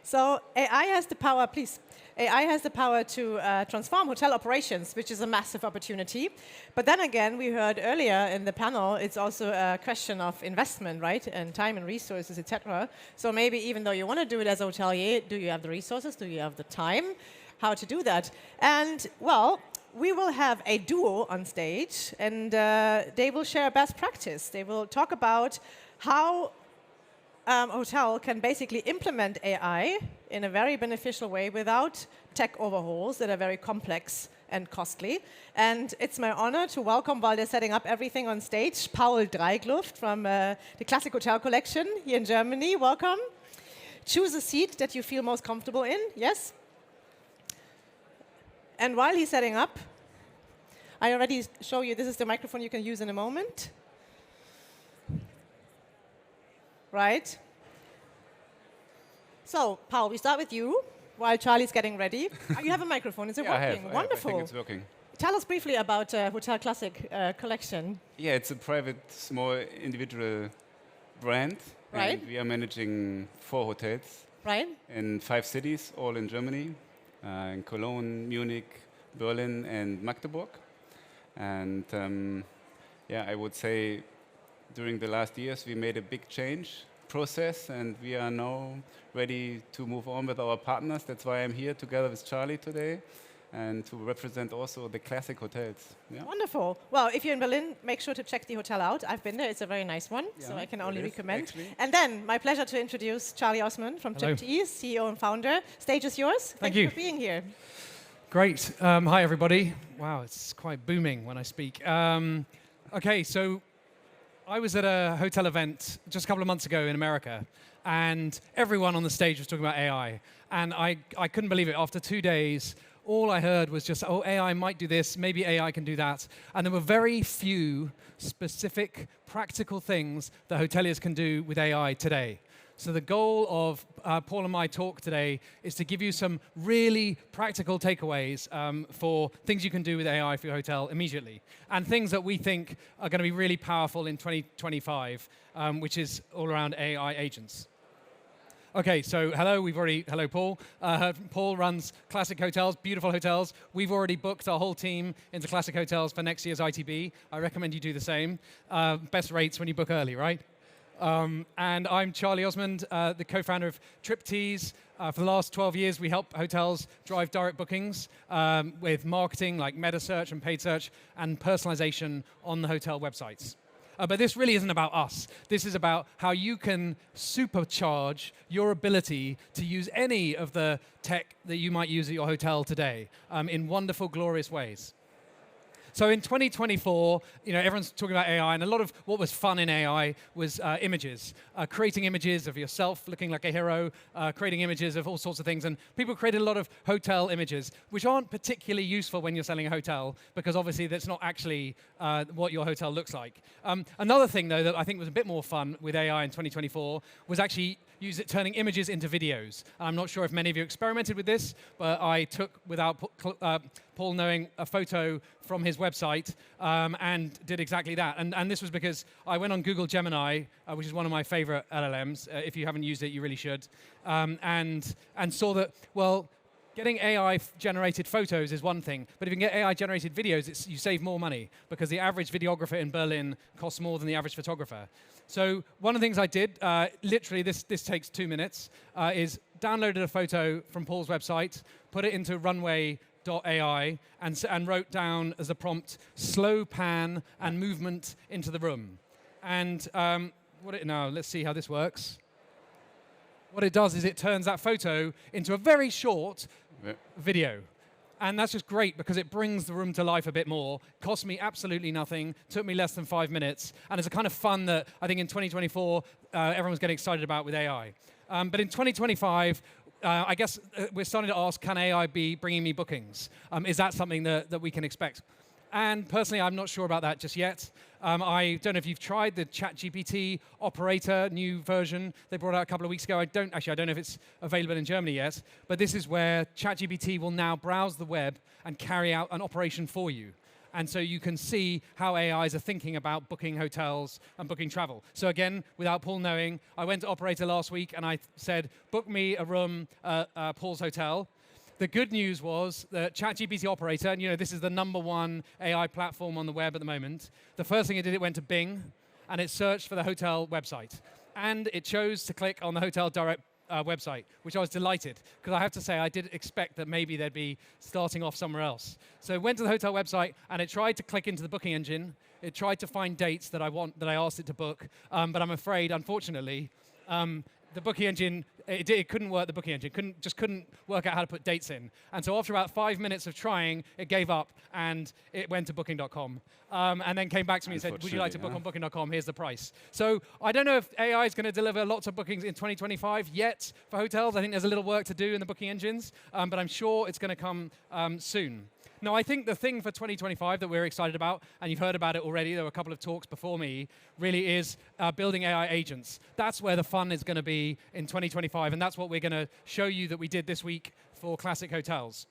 So AI has the power, please. AI has the power to transform hotel operations, which is a massive opportunity. But then again, we heard earlier in the panel, it's also a question of investment, right? And time and resources, etc. So maybe even though you want to do it as a hotelier, do you have the resources? Do you have the time? How to do that? And, well, we will have a duo on stage, and they will share best practice. They will talk about how a hotel can basically implement AI in a very beneficial way without tech overhauls that are very complex and costly. And it's my honor to welcome, while they're setting up everything on stage, Paul Dreykluft from the Classik Hotel collection here in Germany. Welcome. Choose a seat that you feel most comfortable in. Yes? And while he's setting up, I already show you, this is the microphone you can use in a moment. Right? So, Paul, we start with you while Charlie's getting ready. You have a microphone. Is it working? Wonderful. I think it's working. Tell us briefly about Hotel Classik collection. Yeah, it's a private, small, individual brand. Right. And we are managing 4 hotels. Right. In 5 cities, all in Germany. In Cologne, Munich, Berlin, and Magdeburg. And yeah, I would say during the last years, we made a big change process, and we are now ready to move on with our partners. That's why I'm here together with Charlie today, and to represent also the Classik Hotels. Yeah. Wonderful. Well, if you're in Berlin, make sure to check the hotel out. I've been there. It's a very nice one, so I can only recommend. Actually. And then, my pleasure to introduce Charlie Osmond from Triptease, CEO and founder. Stage is yours. Thank you for being here. Great. Hi, everybody. Wow, it's quite booming when I speak. OK, so I was at a hotel event just a couple of months ago in America, and everyone on the stage was talking about AI. And I couldn't believe it. After 2 days, all I heard was just, oh, AI might do this, maybe AI can do that. And there were very few specific, practical things that hoteliers can do with AI today. So the goal of Paul and my talk today is to give you some really practical takeaways for things you can do with AI for your hotel immediately, and things that we think are going to be really powerful in 2025, which is all around AI agents. Okay, so hello, Paul. Paul runs Classik Hotels, beautiful hotels. We've already booked our whole team into Classik Hotels for next year's ITB. I recommend you do the same. Best rates when you book early, right? And I'm Charlie Osmond, the co-founder of Triptease. For the last 12 years, we help hotels drive direct bookings with marketing like meta search and paid search and personalization on the hotel websites. But this really isn't about us. This is about how you can supercharge your ability to use any of the tech that you might use at your hotel today in wonderful, glorious ways. So in 2024, everyone's talking about AI, and a lot of what was fun in AI was images, creating images of yourself looking like a hero, creating images of all sorts of things. And people created a lot of hotel images, which aren't particularly useful when you're selling a hotel, because obviously that's not actually what your hotel looks like. Another thing, though, that I think was a bit more fun with AI in 2024 was actually turning images into videos. I'm not sure if many of you experimented with this, but I took, without Paul knowing, a photo from his website and did exactly that. And this was because I went on Google Gemini, which is one of my favorite LLMs. If you haven't used it, you really should. And saw that, well, getting AI-generated photos is one thing, but if you can get AI-generated videos, you save more money, because the average videographer in Berlin costs more than the average photographer. So one of the things I did, literally this takes 2 minutes, is downloaded a photo from Paul's website, put it into runway.ai, and wrote down as a prompt, slow pan and movement into the room. And now let's see how this works. What it does is it turns that photo into a very short video. And that's just great, because it brings the room to life a bit more. Cost me absolutely nothing, took me less than 5 minutes, and it's a kind of fun that I think in 2024 everyone's getting excited about with AI. But in 2025, I guess we're starting to ask, can AI be bringing me bookings? Is that something that we can expect? And personally, I'm not sure about that just yet. I don't know if you've tried the ChatGPT operator new version they brought out a couple of weeks ago. I don't know if it's available in Germany yet. But this is where ChatGPT will now browse the web and carry out an operation for you. And so you can see how AIs are thinking about booking hotels and booking travel. So again, without Paul knowing, I went to Operator last week and I said, book me a room at Paul's hotel. The good news was that ChatGPT Operator, and this is the #1 AI platform on the web at the moment, the first thing it did, it went to Bing and it searched for the hotel website. And it chose to click on the hotel direct website, which I was delighted, because I have to say I did expect that maybe they'd be starting off somewhere else. So it went to the hotel website and it tried to click into the booking engine. It tried to find dates that I asked it to book, but I'm afraid, unfortunately, the booking engine, it couldn't work. The booking engine just couldn't work out how to put dates in. And so after about 5 minutes of trying, it gave up and it went to booking.com. And then came back to me and said, would you like to book on booking.com? Here's the price. So I don't know if AI is going to deliver lots of bookings in 2025 yet for hotels. I think there's a little work to do in the booking engines, but I'm sure it's going to come soon. Now, I think the thing for 2025 that we're excited about, and you've heard about it already, there were a couple of talks before me, really is building AI agents. That's where the fun is going to be in 2025, and that's what we're going to show you that we did this week for Classik Hotels.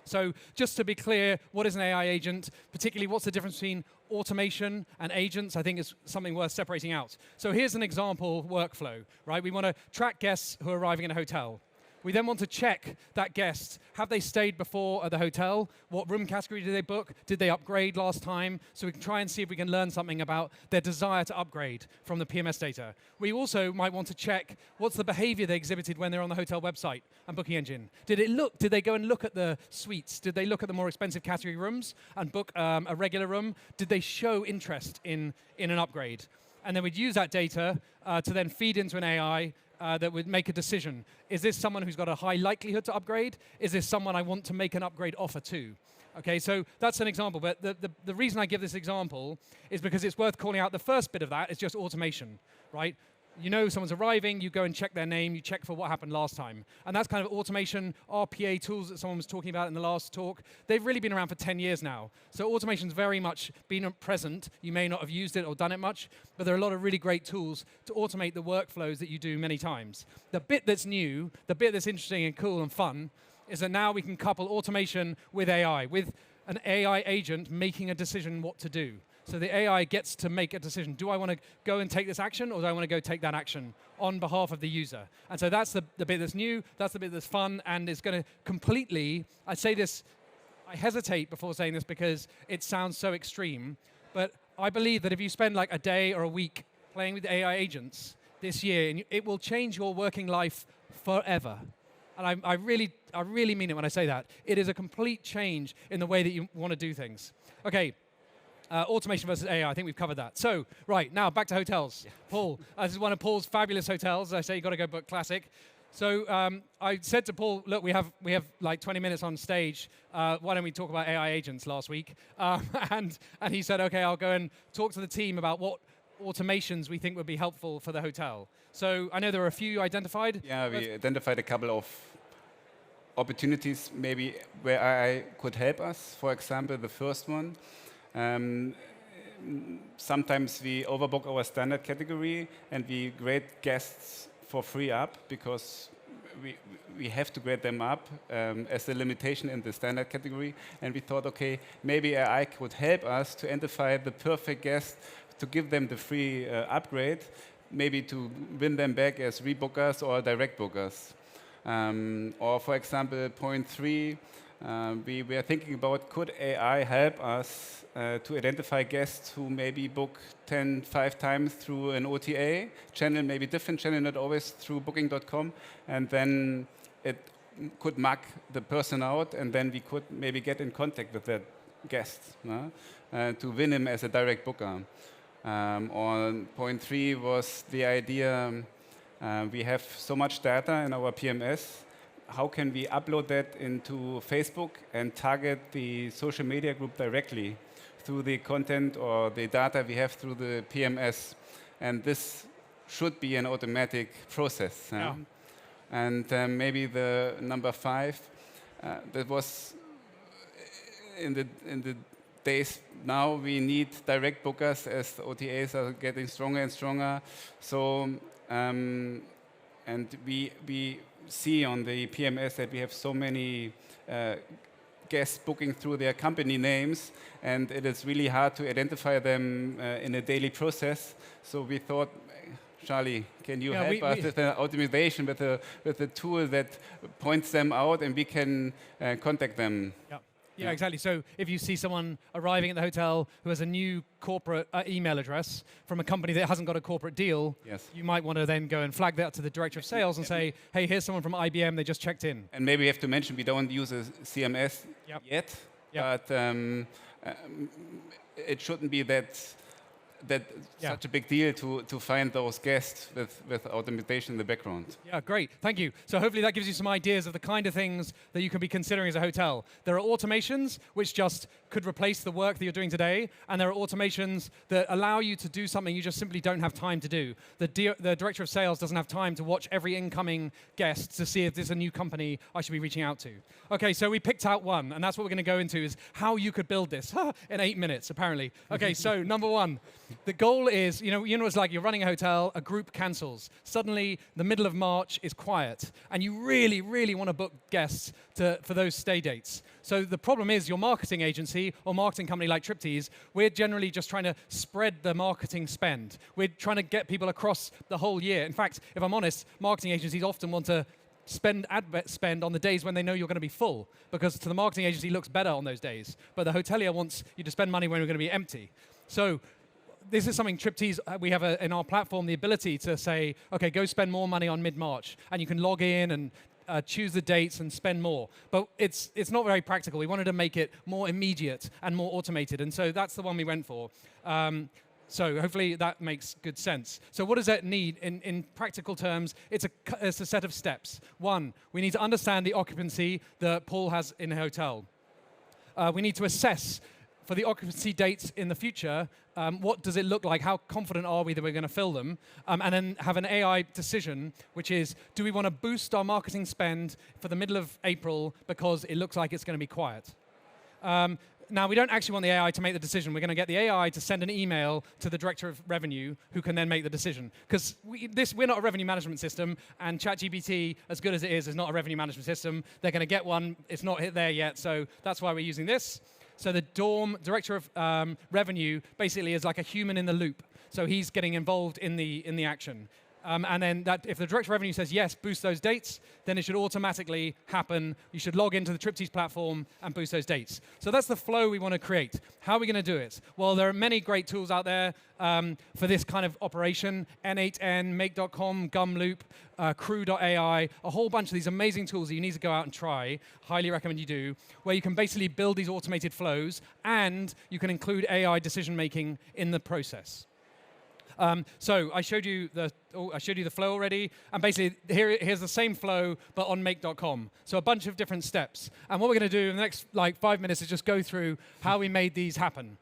So just to be clear, what is an AI agent? Particularly, what's the difference between automation and agents? I think is something worth separating out. So here's an example workflow, right? We want to track guests who are arriving in a hotel. We then want to check that guest. Have they stayed before at the hotel? What room category did they book? Did they upgrade last time? So we can try and see if we can learn something about their desire to upgrade from the PMS data. We also might want to check what's the behavior they exhibited when they're on the hotel website and booking engine. Did they go and look at the suites? Did they look at the more expensive category rooms and book a regular room? Did they show interest in an upgrade? And then we'd use that data to then feed into an AI that would make a decision. Is this someone who's got a high likelihood to upgrade? Is this someone I want to make an upgrade offer to? Okay, so that's an example. But the reason I give this example is because it's worth calling out the first bit of that is just automation, right? You know someone's arriving, you go and check their name, you check for what happened last time. And that's kind of automation, RPA tools that someone was talking about in the last talk. They've really been around for 10 years now. So automation's very much been present. You may not have used it or done it much, but there are a lot of really great tools to automate the workflows that you do many times. The bit that's new, the bit that's interesting and cool and fun, is that now we can couple automation with AI, with an AI agent making a decision what to do. So the AI gets to make a decision. Do I want to go and take this action, or do I want to go take that action on behalf of the user? And so that's the bit that's new, that's the bit that's fun, and it's going to completely, I say this, I hesitate before saying this because it sounds so extreme, but I believe that if you spend like a day or a week playing with AI agents this year, it will change your working life forever. And I really mean it when I say that. It is a complete change in the way that you want to do things. Okay. Automation versus AI, I think we've covered that. So, right, now back to hotels. Yeah. Paul, this is one of Paul's fabulous hotels. I say you've got to go book Classik. So I said to Paul, look, we have like 20 minutes on stage. Why don't we talk about AI agents last week? And he said, okay, I'll go and talk to the team about what automations we think would be helpful for the hotel. So I know there are a few you identified. Yeah, we identified a couple of opportunities maybe where AI could help us. For example, the first one. Sometimes we overbook our standard category and we grade guests for free up because we have to grade them up as a limitation in the standard category. And we thought, okay, maybe AI could help us to identify the perfect guest, to give them the free upgrade, maybe to win them back as rebookers or direct bookers. Or for example, point 3, we were thinking about, could AI help us to identify guests who maybe book 5 times through an OTA channel, maybe different channel, not always through booking.com, and then it could mark the person out, and then we could maybe get in contact with that guest to win him as a direct booker. On point 3 was the idea, we have so much data in our PMS. How can we upload that into Facebook and target the social media group directly through the content or the data we have through the PMS? And this should be an automatic process. Yeah. And maybe the number 5, that was in the days now we need direct bookers as the OTAs are getting stronger and stronger. So and we see on the PMS that we have so many guests booking through their company names, and it is really hard to identify them in a daily process. So we thought, Charlie, can you help us with the automation, with a tool that points them out, and we can contact them? Yeah, exactly. So if you see someone arriving at the hotel who has a new corporate email address from a company that hasn't got a corporate deal, you might want to then go and flag that to the director of sales and say, hey, here's someone from IBM, they just checked in. And maybe we have to mention we don't use a CMS yet, but it shouldn't be such a big deal to find those guests with automation in the background. Yeah, great. Thank you. So hopefully that gives you some ideas of the kind of things that you can be considering as a hotel. There are automations which just could replace the work that you're doing today, and there are automations that allow you to do something you just simply don't have time to do. The director of sales doesn't have time to watch every incoming guest to see if there's a new company I should be reaching out to. Okay, so we picked out one, and that's what we're going to go into, is how you could build this in 8 minutes, apparently. Okay, so number one. The goal is, you know, it's like you're running a hotel, a group cancels. Suddenly, the middle of March is quiet, and you really, really want to book guests for those stay dates. So the problem is your marketing agency or marketing company like Triptease, we're generally just trying to spread the marketing spend. We're trying to get people across the whole year. In fact, if I'm honest, marketing agencies often want to spend on the days when they know you're going to be full, because to the marketing agency it looks better on those days. But the hotelier wants you to spend money when you're going to be empty. So this is something Triptease, we have in our platform the ability to say, okay, go spend more money on mid-March, and you can log in and choose the dates and spend more. But it's not very practical. We wanted to make it more immediate and more automated, and so that's the one we went for. So hopefully that makes good sense. So what does that need in practical terms? It's a set of steps. One, we need to understand the occupancy that Paul has in a hotel. We need to assess for the occupancy dates in the future, what does it look like? How confident are we that we're going to fill them? And then have an AI decision, which is, do we want to boost our marketing spend for the middle of April because it looks like it's going to be quiet? Now, we don't actually want the AI to make the decision. We're going to get the AI to send an email to the director of revenue who can then make the decision. Because we're not a revenue management system, and ChatGPT, as good as it is not a revenue management system. They're going to get one. It's not hit there yet, so that's why we're using this. So the director of revenue basically is like a human in the loop. So he's getting involved in the action. And then if the director of revenue says, yes, boost those dates, then it should automatically happen. You should log into the Triptease platform and boost those dates. So that's the flow we want to create. How are we going to do it? Well, there are many great tools out there for this kind of operation. N8N, Make.com, Gumloop, Crew.ai, a whole bunch of these amazing tools that you need to go out and try. Highly recommend you do, where you can basically build these automated flows, and you can include AI decision-making in the process. So I showed you the flow already, and basically here's the same flow but on Make.com. So a bunch of different steps. And what we're going to do in the next 5 minutes is just go through how we made these happen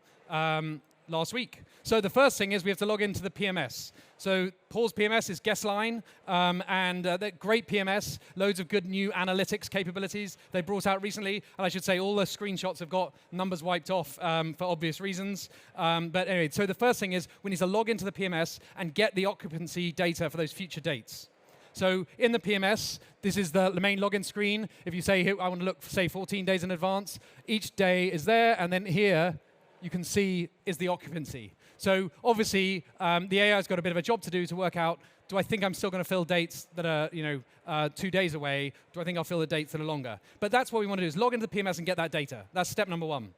last week. So the first thing is we have to log into the PMS. So Paul's PMS is Guestline, and they're great PMS, loads of good new analytics capabilities they brought out recently. And I should say all the screenshots have got numbers wiped off for obvious reasons. But anyway, so the first thing is we need to log into the PMS and get the occupancy data for those future dates. So in the PMS, this is the main login screen. If you say, I want to look, say, 14 days in advance, each day is there, and then here you can see is the occupancy. So obviously, the AI's got a bit of a job to do to work out, do I think I'm still going to fill dates that are 2 days away? Do I think I'll fill the dates that are longer? But that's what we want to do, is log into the PMS and get that data. That's step number one.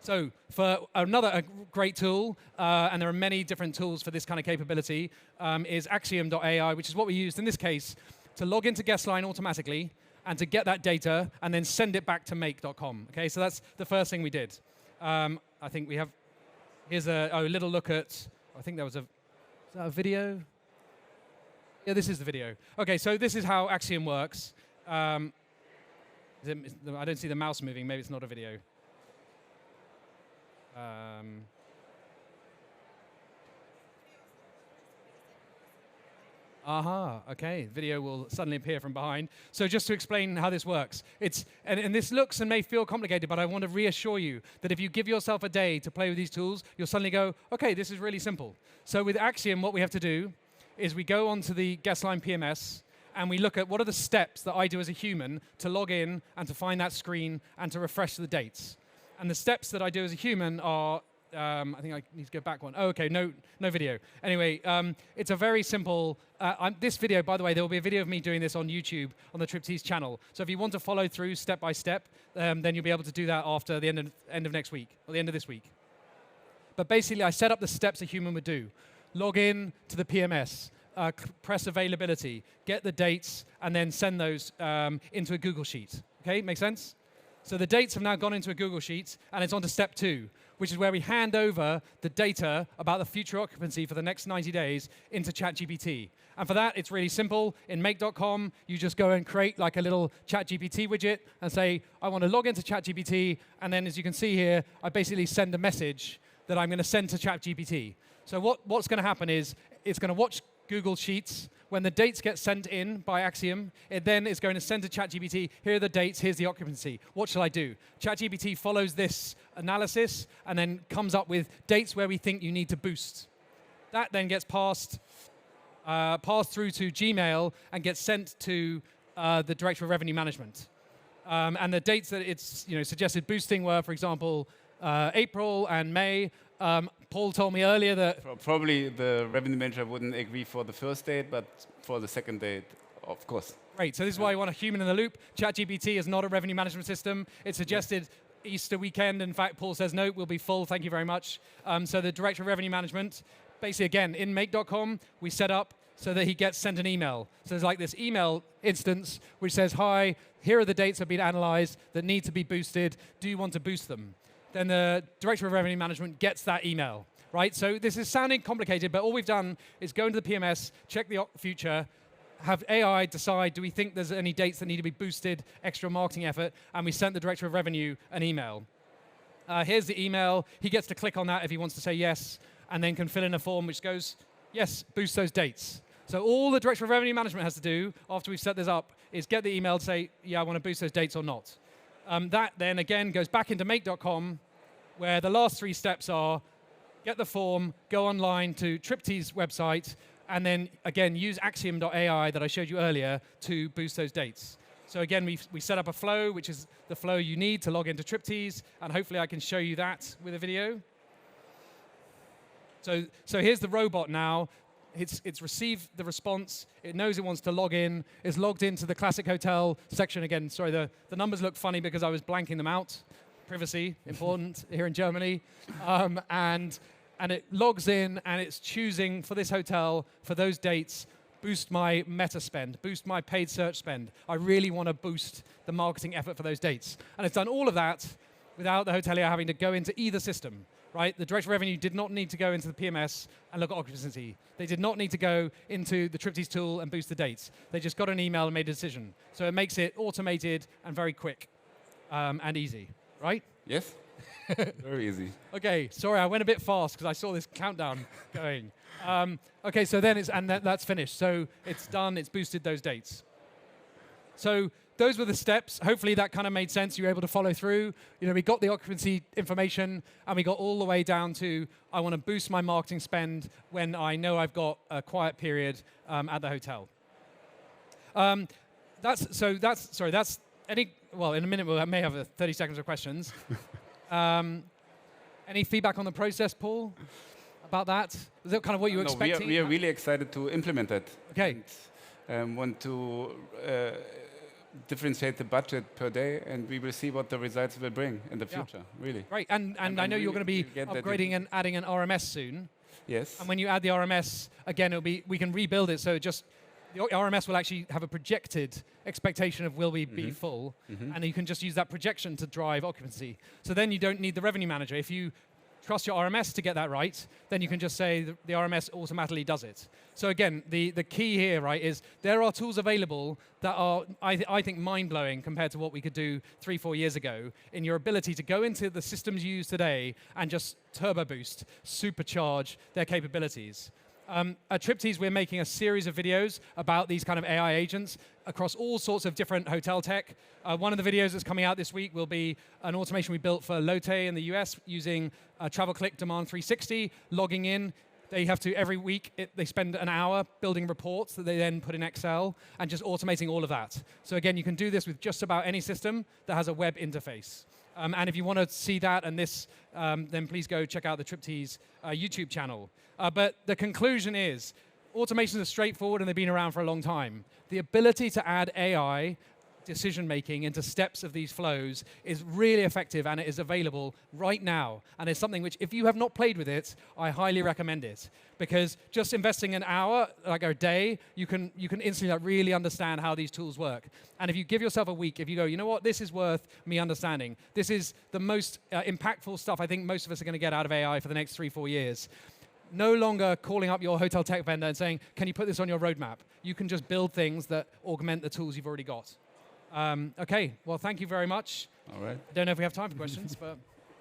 So for a great tool, and there are many different tools for this kind of capability, is Axiom.ai, which is what we used in this case to log into Guestline automatically and to get that data and then send it back to Make.com. Okay, so that's the first thing we did. I think we have. Here's a little look at. I think is that a video? Yeah, this is the video. Okay, so this is how Axiom works. I don't see the mouse moving. Maybe it's not a video. Okay, video will suddenly appear from behind. So just to explain how this works, and this looks and may feel complicated, but I want to reassure you that if you give yourself a day to play with these tools, you'll suddenly go, okay, this is really simple. So with Axiom, what we have to do is we go onto the Guestline PMS, and we look at what are the steps that I do as a human to log in and to find that screen and to refresh the dates. And the steps that I do as a human are, I think I need to go back one. Oh, okay, no video. Anyway, it's a very simple, this video, by the way, there will be a video of me doing this on YouTube on the Triptease channel. So if you want to follow through step by step, then you'll be able to do that after the end of next week, or the end of this week. But basically, I set up the steps a human would do. Log in to the PMS, press availability, get the dates, and then send those into a Google Sheet. Okay, make sense? So the dates have now gone into a Google Sheet, and it's on to step 2, which is where we hand over the data about the future occupancy for the next 90 days into ChatGPT. And for that, it's really simple. In make.com, you just go and create like a little ChatGPT widget and say, I want to log into ChatGPT, and then as you can see here, I basically send a message that I'm going to send to ChatGPT. So what's going to happen is it's going to watch Google Sheets. When the dates get sent in by Axiom, it then is going to send to ChatGPT, here are the dates, here's the occupancy. What shall I do? ChatGPT follows this analysis and then comes up with dates where we think you need to boost. That then gets passed through to Gmail and gets sent to the Director of Revenue Management. And the dates that it's suggested boosting were, for example, April and May. Paul told me earlier that Probably the revenue manager wouldn't agree for the first date, but for the second date, of course. Great. So this is why you want a human in the loop. ChatGPT is not a revenue management system. It suggested Easter weekend. In fact, Paul says, no, we'll be full. Thank you very much. So the Director of Revenue Management, basically, again, in make.com, we set up so that he gets sent an email. So there's like this email instance which says, hi, here are the dates that have been analyzed that need to be boosted. Do you want to boost them? Then the Director of Revenue Management gets that email, right? So this is sounding complicated, but all we've done is go into the PMS, check the future, have AI decide, do we think there's any dates that need to be boosted, extra marketing effort, and we sent the Director of Revenue an email. Here's the email. He gets to click on that if he wants to say yes, and then can fill in a form which goes, yes, boost those dates. So all the Director of Revenue Management has to do after we've set this up is get the email to say, yeah, I want to boost those dates or not. That then, again, goes back into make.com, where the last 3 steps are get the form, go online to Triptease website, and then, again, use Axiom.ai that I showed you earlier to boost those dates. So again, we set up a flow, which is the flow you need to log into Triptease, and hopefully I can show you that with a video. So here's the robot now. It's received the response. It knows it wants to log in. It's logged into the Classik Hotel section. Again, sorry, the numbers look funny because I was blanking them out. Privacy, important here in Germany. And it logs in, and it's choosing for this hotel, for those dates, boost my meta spend, boost my paid search spend. I really want to boost the marketing effort for those dates. And it's done all of that without the hotelier having to go into either system. Right? The Director of Revenue did not need to go into the PMS and look at occupancy. They did not need to go into the Triptease tool and boost the dates. They just got an email and made a decision. So it makes it automated and very quick and easy, right? Yes, very easy. Okay, sorry, I went a bit fast because I saw this countdown going. Okay, so then that's finished. So it's done, it's boosted those dates. So those were the steps. Hopefully that kind of made sense. You were able to follow through. We got the occupancy information, and we got all the way down to I want to boost my marketing spend when I know I've got a quiet period at the hotel. That's any. Well, in a minute we may have 30 seconds of questions. Any feedback on the process, Paul? About that? Is that kind of what you were expecting? We are really excited to implement that. Okay. And want to differentiate the budget per day, and we will see what the results will bring in the future, really. Right, and I know you're going to be upgrading and adding an RMS soon. Yes. And when you add the RMS, again, we can rebuild it, so the RMS will actually have a projected expectation of will we be full, and you can just use that projection to drive occupancy. So then you don't need the revenue manager. If you trust your RMS to get that right, then you can just say the RMS automatically does it. So again, the key here, right, is there are tools available that are, I think, mind-blowing compared to what we could do 3-4 years ago in your ability to go into the systems you use today and just turbo boost, supercharge their capabilities. At Triptease, we're making a series of videos about these kind of AI agents across all sorts of different hotel tech. One of the videos that's coming out this week will be an automation we built for Lotte in the US using Travel Click Demand 360, logging in. They have to, every week, they spend an hour building reports that they then put in Excel and just automating all of that. So again, you can do this with just about any system that has a web interface. And if you want to see that and this, then please go check out the Triptease YouTube channel. But the conclusion is, automations are straightforward and they've been around for a long time. The ability to add AI decision-making into steps of these flows is really effective, and it is available right now. And it's something which, if you have not played with it, I highly recommend it. Because just investing an hour, like a day, you can instantly really understand how these tools work. And if you give yourself a week, if you go, you know what, this is worth me understanding. This is the most impactful stuff I think most of us are going to get out of AI for the next 3-4 years. No longer calling up your hotel tech vendor and saying, can you put this on your roadmap? You can just build things that augment the tools you've already got. Okay, well, thank you very much. All right. I don't know if we have time for questions, but...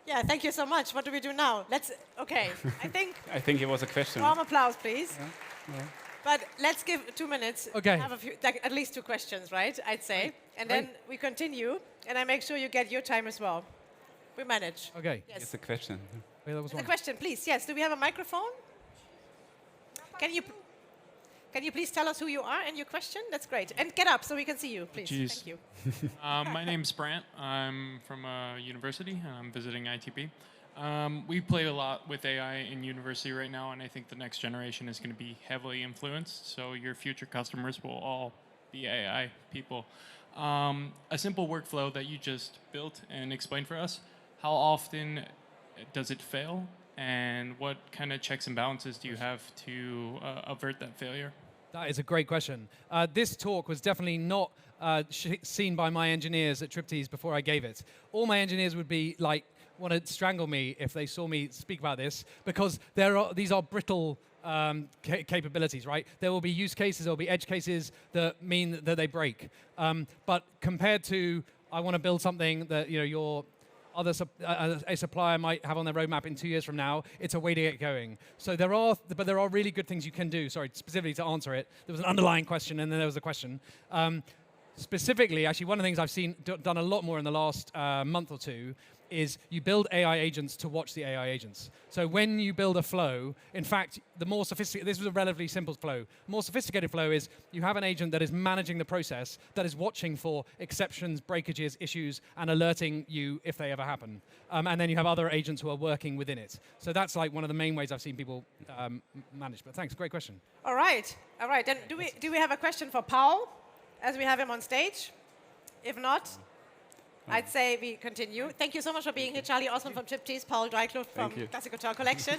Yeah, thank you so much. What do we do now? Okay, I think it was a question. Warm applause, please. Yeah. But let's give 2 minutes. Okay. Have a few, like at least 2 questions, right? I'd say. And then we continue, and I make sure you get your time as well. We manage. Okay. Yes. It's a question. Wait, that was The one. question, please. Yes. Do we have a microphone? Can you please tell us who you are and your question? That's great. And get up so we can see you, please. Jeez. Thank you. My name's Brant. I'm from a university, and I'm visiting ITB. We play a lot with AI in university right now, and I think the next generation is going to be heavily influenced. So your future customers will all be AI people. A simple workflow that you just built and explained for us, how often does it fail? And what kind of checks and balances do you have to avert that failure? That is a great question. This talk was definitely not seen by my engineers at Triptease before I gave it. All my engineers would be like, want to strangle me if they saw me speak about this, because these are brittle capabilities, right? There will be use cases, there will be edge cases that mean that they break. But compared to, I want to build something that a supplier might have on their roadmap in 2 years from now, it's a way to get going. So there are really good things you can do. Sorry, specifically to answer it, there was an underlying question and then there was a question. Specifically, actually, one of the things I've seen done a lot more in the last month or two is you build AI agents to watch the AI agents. So when you build a flow, in fact, the more sophisticated, this was a relatively simple flow. More sophisticated flow is you have an agent that is managing the process, that is watching for exceptions, breakages, issues, and alerting you if they ever happen. And then you have other agents who are working within it. So that's like one of the main ways I've seen people manage. But thanks, great question. All right. Then do we have a question for Paul, as we have him on stage? If not, I'd say we continue. Thank you so much for being here, Charlie Osmond from Triptease, Paul Dreykluft from Classik Hotel Collection.